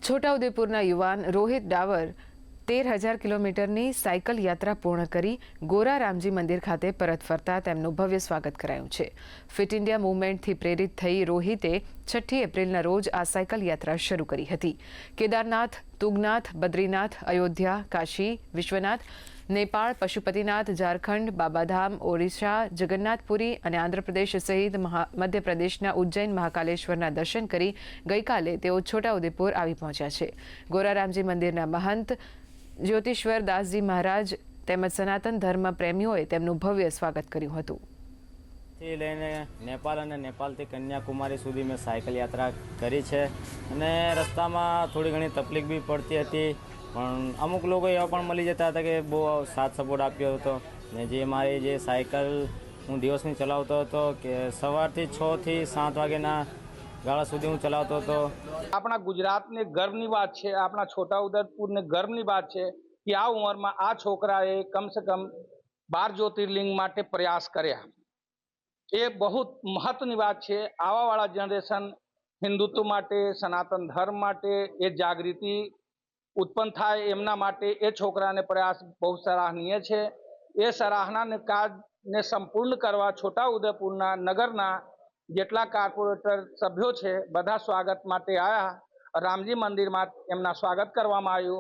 છોટાઉદેપુરના યુવાન રોહિત ડાવર 13,000 કિલોમીટરની સાયકલ યાત્રા પૂર્ણ કરી ગોરા રામજી મંદિર ખાતે પરત ફરતા તેમનું ભવ્ય સ્વાગત કરાયું છે। ફિટ ઇન્ડિયા મૂવમેન્ટથી પ્રેરિત થઈ રોહિતે 6 એપ્રિલના રોજ આ સાયકલ યાત્રા શરૂ કરી હતી। કેદારનાથ, તુંગનાથ, બદ્રીનાથ, અયોધ્યા, કાશી વિશ્વનાથ, नेपाळ, पशुपतिनाथ, झारखंड, बाबाधाम, ओडिशा, जगन्नाथपुरी અને આંધ્રપ્રદેશ સહિત મધ્યપ્રદેશના ઉજ્જૈન મહાકાલેશ્વરના દર્શન કરી ગઈકાલે તેઓ છોટાઉદેપુર આવી પહોંચ્યા છે। ગોરારામજી મંદિરના મહંત જ્યોતિશ્વર દાસજી મહારાજ તેમજ સનાતન ધર્મ પ્રેમીઓએ તેમનું ભવ્ય સ્વાગત કર્યું હતું। થી લઈને નેપાળ અને નેપાળથી કન્યાકુમારી સુધી મેં સાયકલ યાત્રા કરી છે અને રસ્તામાં થોડી ઘણી તકલીફ બી પડતી હતી, પણ અમુક લોકો એવા પણ મળી જતા હતા કે બહુ સાથ સપોર્ટ આપ્યો હતો ને જે મારી જે સાયકલ હું દિવસની ચલાવતો હતો કે સવારથી 6 થી 7 વાગ્યાના ગાળા સુધી હું ચલાવતો હતો। આપણા ગુજરાતને ગર્વની વાત છે, આપણા છોટાઉદેપુરને ગર્વની વાત છે કે આ ઉંમરમાં આ છોકરાએ કમસે કમ 12 જ્યોતિર્લિંગ માટે પ્રયાસ કર્યા। એ બહુ મહત્વની વાત છે। આવાવાળા જનરેશન હિન્દુત્વ માટે, સનાતન ધર્મ માટે એ જાગૃતિ उत्पन्न थाय एमना माटे ए छोकराने प्रयास बहुत सराहनीय है। ए सराहना कार्य संपूर्ण करवा छोटाउदेपुरना नगरना जेटला कार्पोरेटर सभ्यों है बधा स्वागत माटे आया। रामजी मंदिर में एमना स्वागत करवामां आव्युं।